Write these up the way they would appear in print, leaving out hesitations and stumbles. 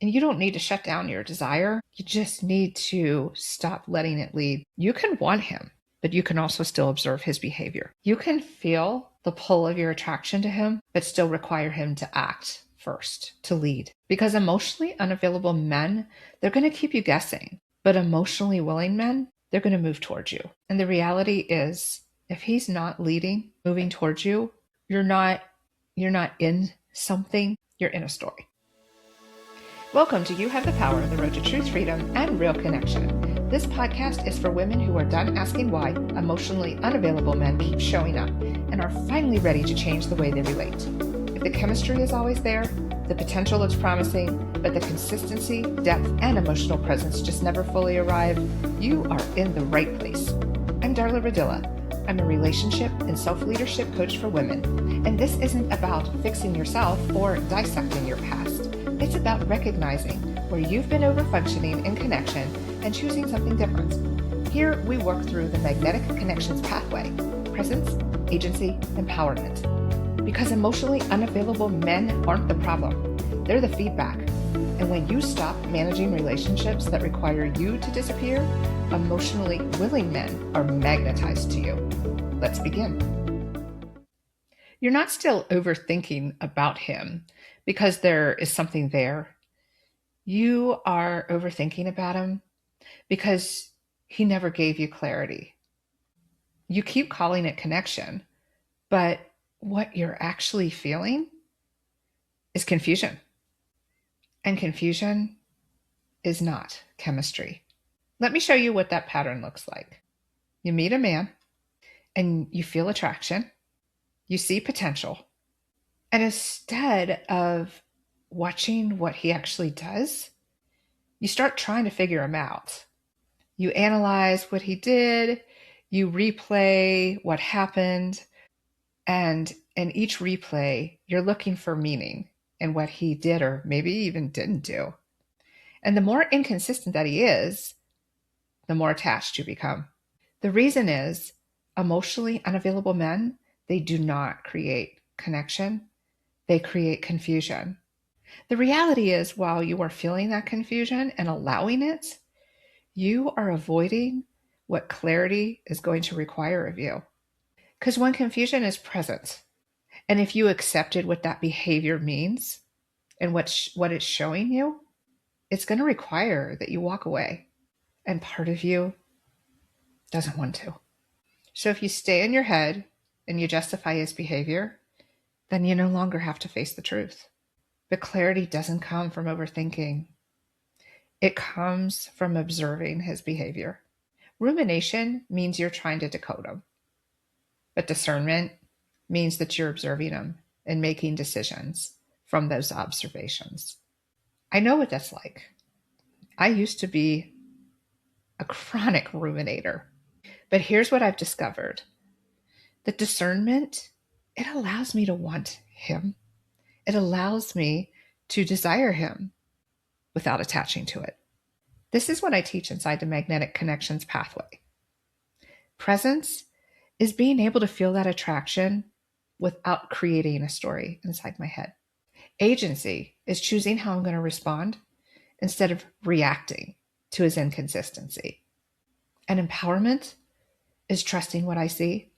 And you don't need to shut down your desire. You just need to stop letting it lead. You can want him, but you can also still observe his behavior. You can feel the pull of your attraction to him, but still require him to act first, to lead. Because emotionally unavailable men, they're going to keep you guessing. But emotionally willing men, they're going to move towards you. And the reality is, if he's not leading, moving towards you, you're not in something, you're in a story. Welcome to You Have the Power, the road to truth, freedom, and real connection. This podcast is for women who are done asking why emotionally unavailable men keep showing up and are finally ready to change the way they relate. If the chemistry is always there, the potential looks promising, but the consistency, depth, and emotional presence just never fully arrive, you are in the right place. I'm Darla Ridilla. I'm a relationship and self-leadership coach for women, and this isn't about fixing yourself or dissecting your past. It's about recognizing where you've been overfunctioning in connection and choosing something different. Here, we work through the magnetic connections pathway: presence, agency, empowerment. Because emotionally unavailable men aren't the problem. They're the feedback. And when you stop managing relationships that require you to disappear, emotionally willing men are magnetized to you. Let's begin. You're not still overthinking about him because there is something there. You are overthinking about him because he never gave you clarity. You keep calling it connection, but what you're actually feeling is confusion. And confusion is not chemistry. Let me show you what that pattern looks like. You meet a man and you feel attraction. You see potential. And instead of watching what he actually does, you start trying to figure him out. You analyze what he did, you replay what happened, and in each replay, you're looking for meaning in what he did or maybe even didn't do. And the more inconsistent that he is, the more attached you become. The reason is emotionally unavailable men, they do not create connection. They create confusion. The reality is, while you are feeling that confusion and allowing it, you are avoiding what clarity is going to require of you. Because when confusion is present, and if you accepted what that behavior means and what it's showing you, it's going to require that you walk away. And part of you doesn't want to. So if you stay in your head and you justify his behavior, then you no longer have to face the truth. But clarity doesn't come from overthinking. It comes from observing his behavior. Rumination means you're trying to decode him. But discernment means that you're observing him and making decisions from those observations. I know what that's like. I used to be a chronic ruminator. But here's what I've discovered. The discernment, it allows me to want him. It allows me to desire him without attaching to it. This is what I teach inside the magnetic connections pathway. Presence is being able to feel that attraction without creating a story inside my head. Agency is choosing how I'm going to respond instead of reacting to his inconsistency. And empowerment is trusting what I see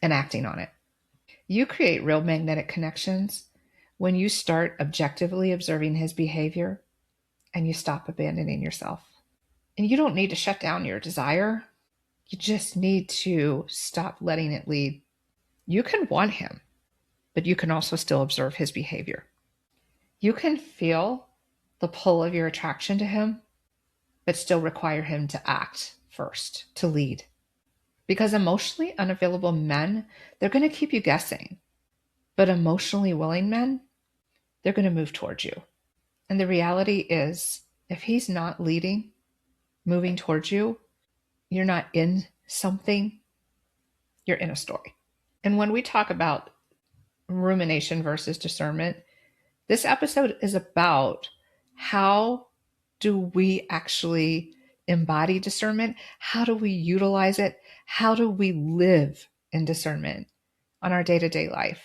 and acting on it. You create real magnetic connections when you start objectively observing his behavior and you stop abandoning yourself. And you don't need to shut down your desire. You just need to stop letting it lead. You can want him, but you can also still observe his behavior. You can feel the pull of your attraction to him, but still require him to act first, to lead. Because emotionally unavailable men, they're going to keep you guessing. But emotionally willing men, they're going to move towards you. And the reality is, if he's not leading, moving towards you, you're not in something, you're in a story. And when we talk about rumination versus discernment, this episode is about how do we actually embody discernment? How do we utilize it? How do we live in discernment on our day-to-day life?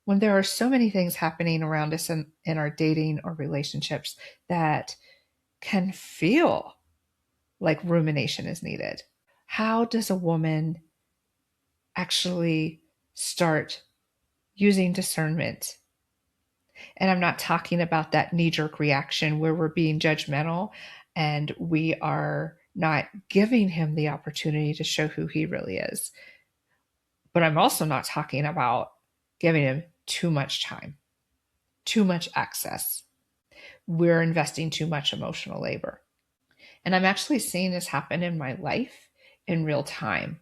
when there are so many things happening around us in our dating or relationships that can feel like rumination is needed. How does a woman actually start using discernment? And I'm not talking about that knee jerk reaction where we're being judgmental and we are not giving him the opportunity to show who he really is. But I'm also not talking about giving him too much time, too much access. We're investing too much emotional labor. And I'm actually seeing this happen in my life in real time.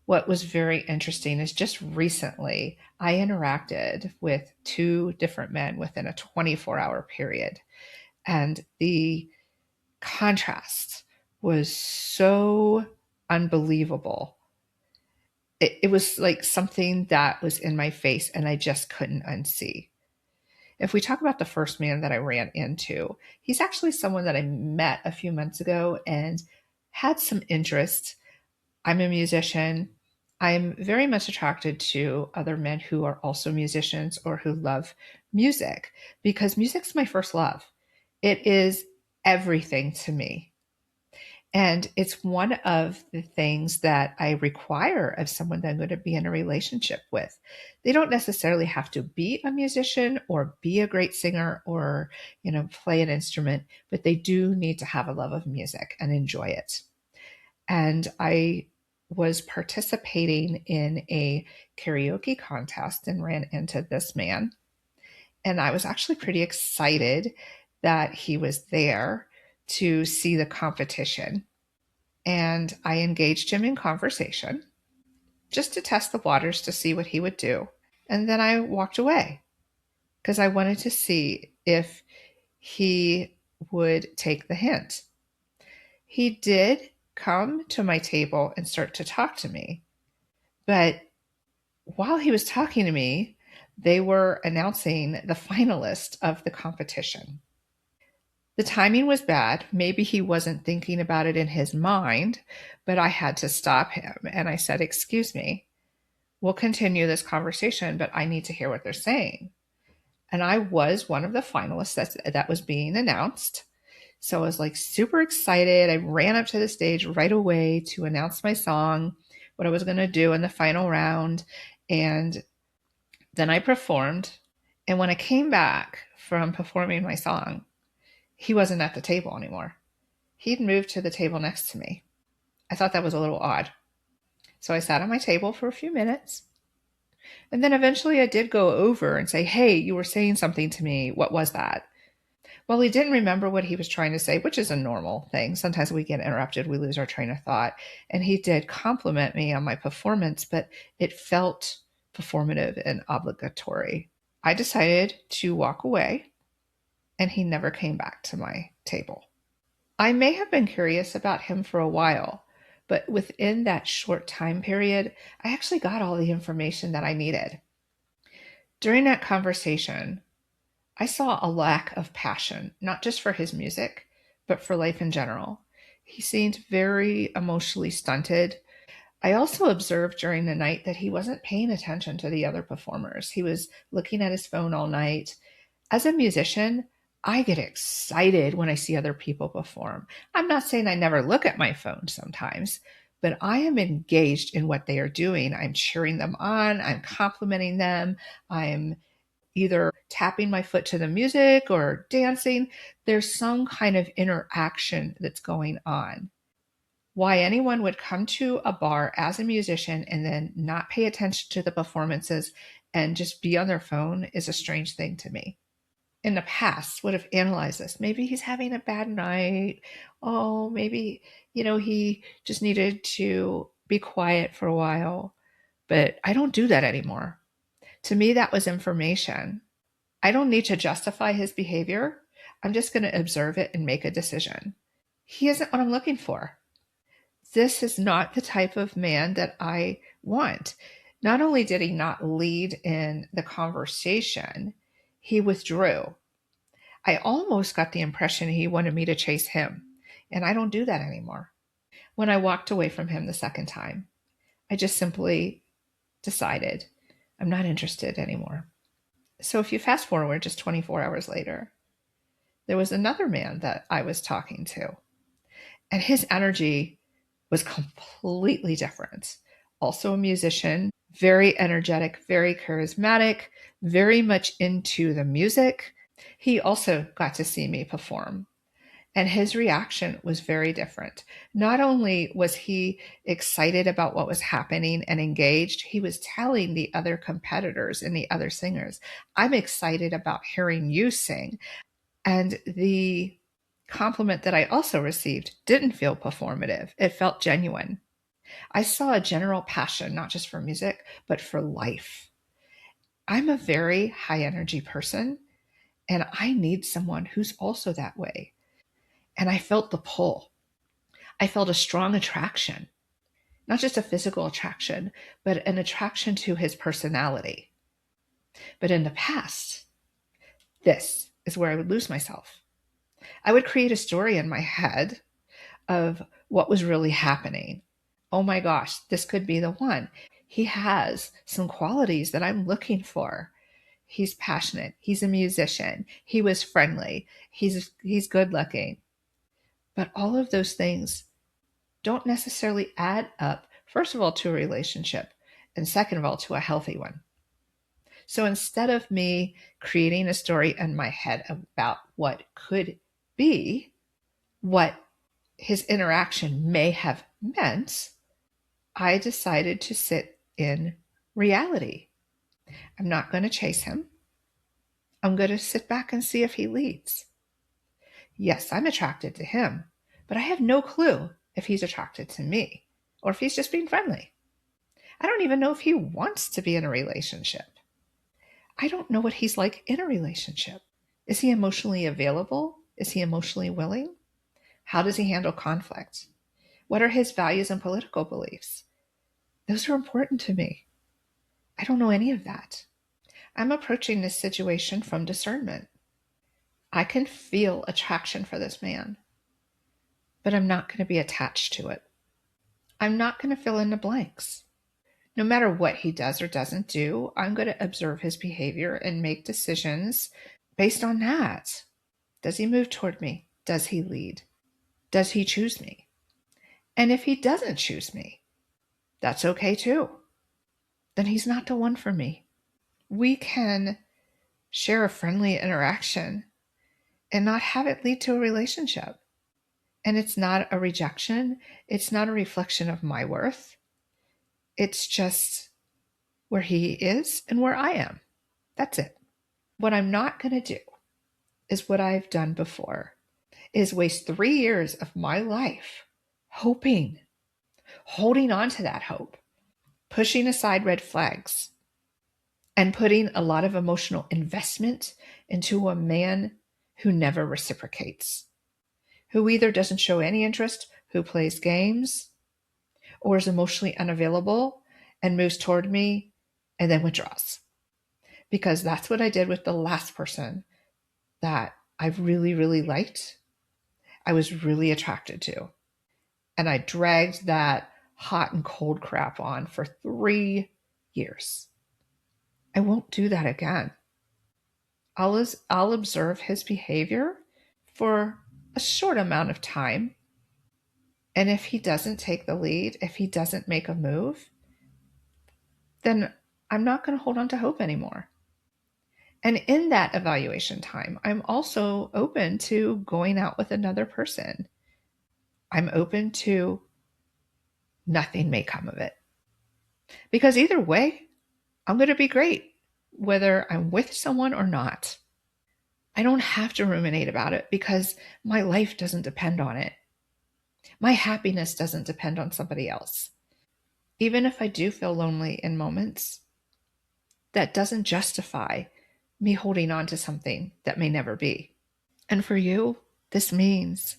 What was very interesting is just recently I interacted with two different men within a 24-hour period. And the contrast was so unbelievable. It was like something that was in my face and I just couldn't unsee. If we talk about the first man that I ran into, he's actually someone that I met a few months ago and had some interest. I'm a musician. I'm very much attracted to other men who are also musicians or who love music because music's my first love. It is everything to me. And it's one of the things that I require of someone that I'm going to be in a relationship with. They don't necessarily have to be a musician or be a great singer or, play an instrument, but they do need to have a love of music and enjoy it. And I was participating in a karaoke contest and ran into this man. And I was actually pretty excited that he was there to see the competition. And I engaged him in conversation just to test the waters to see what he would do. And then I walked away because I wanted to see if he would take the hint. He did come to my table and start to talk to me. But while he was talking to me, they were announcing the finalist of the competition. The timing was bad. Maybe he wasn't thinking about it in his mind, but I had to stop him. And I said, "Excuse me, we'll continue this conversation, but I need to hear what they're saying." And I was one of the finalists that was being announced. So I was like super excited. I ran up to the stage right away to announce my song, what I was going to do in the final round. And then I performed. And when I came back from performing my song, he wasn't at the table anymore. He'd moved to the table next to me. I thought that was a little odd. So I sat on my table for a few minutes. And then eventually I did go over and say, "Hey, you were saying something to me. What was that?" Well, he didn't remember what he was trying to say, which is a normal thing. Sometimes we get interrupted, we lose our train of thought. And he did compliment me on my performance, but it felt performative and obligatory. I decided to walk away, and he never came back to my table. I may have been curious about him for a while, but within that short time period, I actually got all the information that I needed. During that conversation, I saw a lack of passion, not just for his music, but for life in general. He seemed very emotionally stunted. I also observed during the night that he wasn't paying attention to the other performers. He was looking at his phone all night. As a musician, I get excited when I see other people perform. I'm not saying I never look at my phone sometimes, but I am engaged in what they are doing. I'm cheering them on, I'm complimenting them, I'm either tapping my foot to the music or dancing. There's some kind of interaction that's going on. Why anyone would come to a bar as a musician and then not pay attention to the performances and just be on their phone is a strange thing to me. In the past, would have analyzed this. Maybe he's having a bad night. Oh, maybe, he just needed to be quiet for a while. But I don't do that anymore. To me, that was information. I don't need to justify his behavior. I'm just going to observe it and make a decision. He isn't what I'm looking for. This is not the type of man that I want. Not only did he not lead in the conversation, he withdrew. I almost got the impression he wanted me to chase him, and I don't do that anymore. When I walked away from him the second time, I just simply decided I'm not interested anymore. So if you fast forward just 24 hours later, there was another man that I was talking to, and his energy was completely different. Also a musician, very energetic, very charismatic, very much into the music. He also got to see me perform. And his reaction was very different. Not only was he excited about what was happening and engaged, he was telling the other competitors and the other singers, I'm excited about hearing you sing. And the compliment that I also received didn't feel performative, it felt genuine. I saw a general passion, not just for music, but for life. I'm a very high energy person, and I need someone who's also that way. And I felt the pull. I felt a strong attraction, not just a physical attraction, but an attraction to his personality. But in the past, this is where I would lose myself. I would create a story in my head of what was really happening. Oh my gosh, this could be the one. He has some qualities that I'm looking for. He's passionate. He's a musician. He was friendly. He's good looking. But all of those things don't necessarily add up, first of all, to a relationship, and second of all, to a healthy one. So instead of me creating a story in my head about what could be, what his interaction may have meant, I decided to sit in reality. I'm not going to chase him. I'm going to sit back and see if he leads. Yes, I'm attracted to him, but I have no clue if he's attracted to me or if he's just being friendly. I don't even know if he wants to be in a relationship. I don't know what he's like in a relationship. Is he emotionally available? Is he emotionally willing? How does he handle conflict? What are his values and political beliefs? Those are important to me. I don't know any of that. I'm approaching this situation from discernment. I can feel attraction for this man, but I'm not going to be attached to it. I'm not going to fill in the blanks. No matter what he does or doesn't do, I'm going to observe his behavior and make decisions based on that. Does he move toward me? Does he lead? Does he choose me? And if he doesn't choose me, that's okay too. Then he's not the one for me. We can share a friendly interaction and not have it lead to a relationship. And it's not a rejection. It's not a reflection of my worth. It's just where he is and where I am. That's it. What I'm not going to do is what I've done before, is waste 3 years of my life hoping, holding on to that hope, pushing aside red flags, and putting a lot of emotional investment into a man who never reciprocates, who either doesn't show any interest, who plays games, or is emotionally unavailable and moves toward me and then withdraws. Because that's what I did with the last person that I really, really liked. I was really attracted to. And I dragged that hot and cold crap on for 3 years. I won't do that again. I'll observe his behavior for a short amount of time. And if he doesn't take the lead, if he doesn't make a move, then I'm not going to hold on to hope anymore. And in that evaluation time, I'm also open to going out with another person. I'm open to nothing may come of it. Because either way, I'm going to be great, whether I'm with someone or not. I don't have to ruminate about it because my life doesn't depend on it. My happiness doesn't depend on somebody else. Even if I do feel lonely in moments, that doesn't justify me holding on to something that may never be. And for you, this means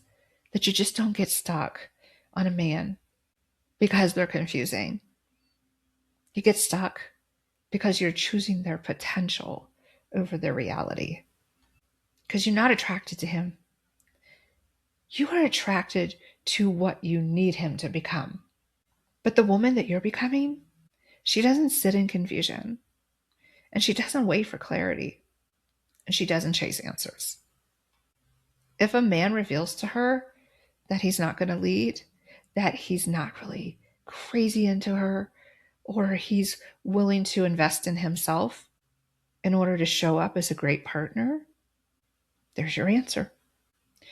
that you just don't get stuck on a man because they're confusing. You get stuck because you're choosing their potential over their reality. Because you're not attracted to him. You are attracted to what you need him to become. But the woman that you're becoming, she doesn't sit in confusion. And she doesn't wait for clarity. And she doesn't chase answers. If a man reveals to her that he's not going to lead, that he's not really crazy into her, or he's willing to invest in himself in order to show up as a great partner, there's your answer.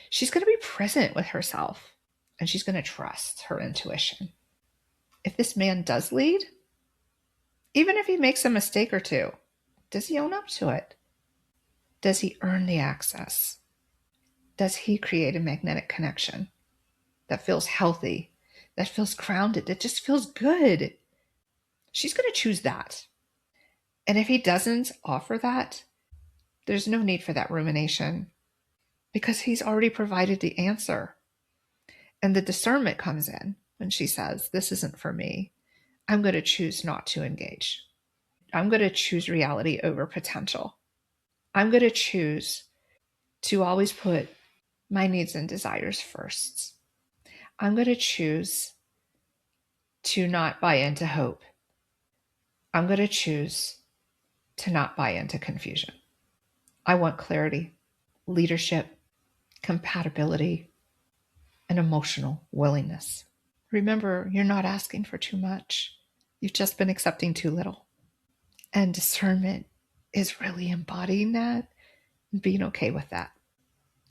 She's going to be present with herself, and she's going to trust her intuition. If this man does lead, even if he makes a mistake or two, does he own up to it? Does he earn the access? Does he create a magnetic connection that feels healthy, that feels grounded, that just feels good? She's going to choose that. And if he doesn't offer that, there's no need for that rumination, because he's already provided the answer. And the discernment comes in when she says, this isn't for me. I'm going to choose not to engage. I'm going to choose reality over potential. I'm going to choose to always put my needs and desires first. I'm going to choose to not buy into hope. I'm going to choose to not buy into confusion. I want clarity, leadership, compatibility, and emotional willingness. Remember, you're not asking for too much. You've just been accepting too little. And discernment is really embodying that and being okay with that.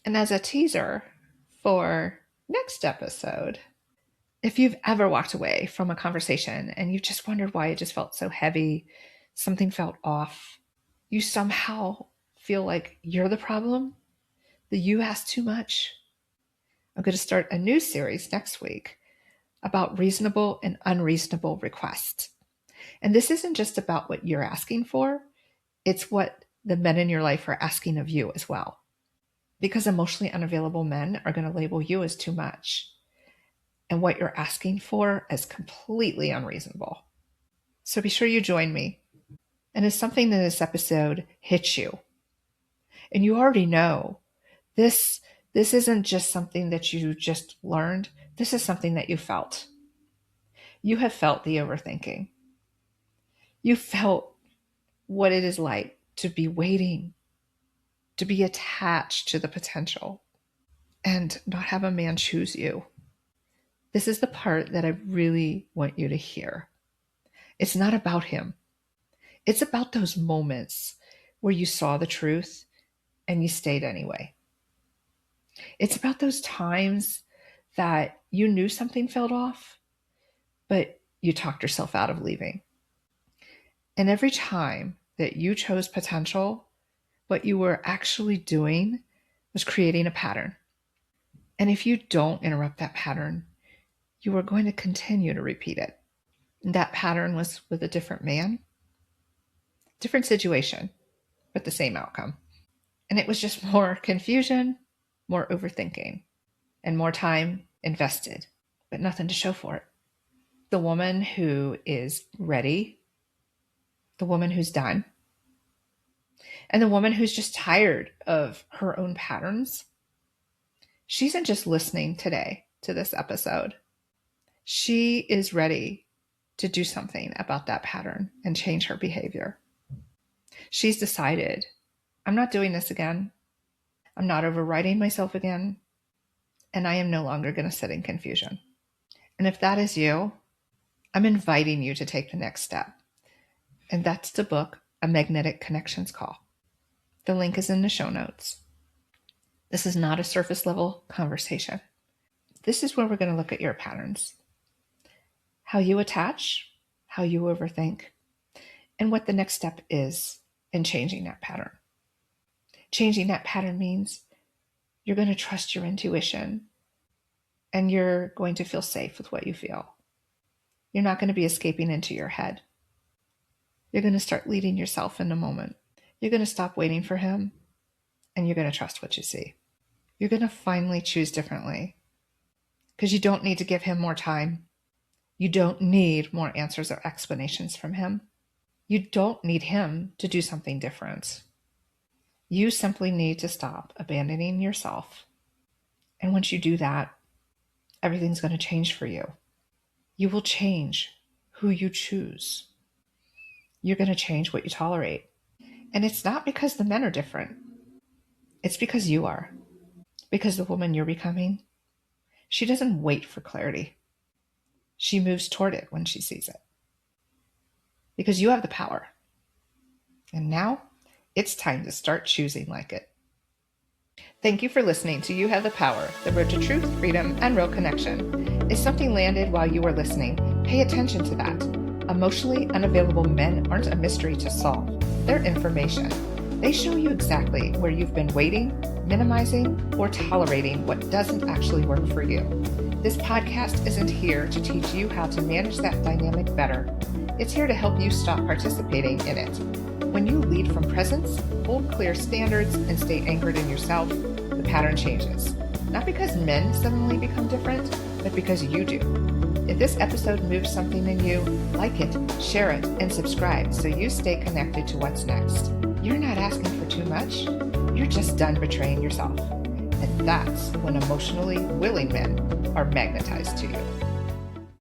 And as a teaser for next episode, if you've ever walked away from a conversation and you've just wondered why it just felt so heavy, something felt off, you somehow feel like you're the problem, that you ask too much, I'm going to start a new series next week about reasonable and unreasonable requests. And this isn't just about what you're asking for, it's what the men in your life are asking of you as well. Because emotionally unavailable men are going to label you as too much, and what you're asking for as completely unreasonable. So be sure you join me. And if something in this episode hits you, and you already know this isn't just something that you just learned, this is something that you felt. You have felt the overthinking. You felt what it is like to be waiting, to be attached to the potential, and not have a man choose you. This is the part that I really want you to hear. It's not about him. It's about those moments where you saw the truth and you stayed anyway. It's about those times that you knew something felt off, but you talked yourself out of leaving. And every time that you chose potential, what you were actually doing was creating a pattern. And if you don't interrupt that pattern, you are going to continue to repeat it. And that pattern was with a different man, different situation, but the same outcome. And it was just more confusion, more overthinking, and more time invested, but nothing to show for it. The woman who is ready, the woman who's done, and the woman who's just tired of her own patterns, she isn't just listening today to this episode. She is ready to do something about that pattern and change her behavior. She's decided, I'm not doing this again. I'm not overriding myself again. And I am no longer going to sit in confusion. And if that is you, I'm inviting you to take the next step. And that's to book a magnetic connections call. The link is in the show notes. This is not a surface level conversation. This is where we're going to look at your patterns, how you attach, how you overthink, and what the next step is in changing that pattern. Changing that pattern means you're going to trust your intuition and you're going to feel safe with what you feel. You're not going to be escaping into your head. You're going to start leading yourself in the moment. You're going to stop waiting for him and you're going to trust what you see. You're going to finally choose differently because you don't need to give him more time. You don't need more answers or explanations from him. You don't need him to do something different. You simply need to stop abandoning yourself. And once you do that, everything's going to change for you. You will change who you choose. You're going to change what you tolerate. And it's not because the men are different. It's because you are. Because the woman you're becoming, she doesn't wait for clarity. She moves toward it when she sees it. Because you have the power. And now it's time to start choosing like it. Thank you for listening to You Have the Power, the road to truth, freedom, and real connection. If something landed while you were listening, pay attention to that. Emotionally unavailable men aren't a mystery to solve. They're information. They show you exactly where you've been waiting, minimizing, or tolerating what doesn't actually work for you. This podcast isn't here to teach you how to manage that dynamic better. It's here to help you stop participating in it. When you lead from presence, hold clear standards, and stay anchored in yourself, the pattern changes. Not because men suddenly become different, but because you do. If this episode moves something in you, like it, share it, and subscribe so you stay connected to what's next. You're not asking for too much. You're just done betraying yourself. And that's when emotionally willing men are magnetized to you.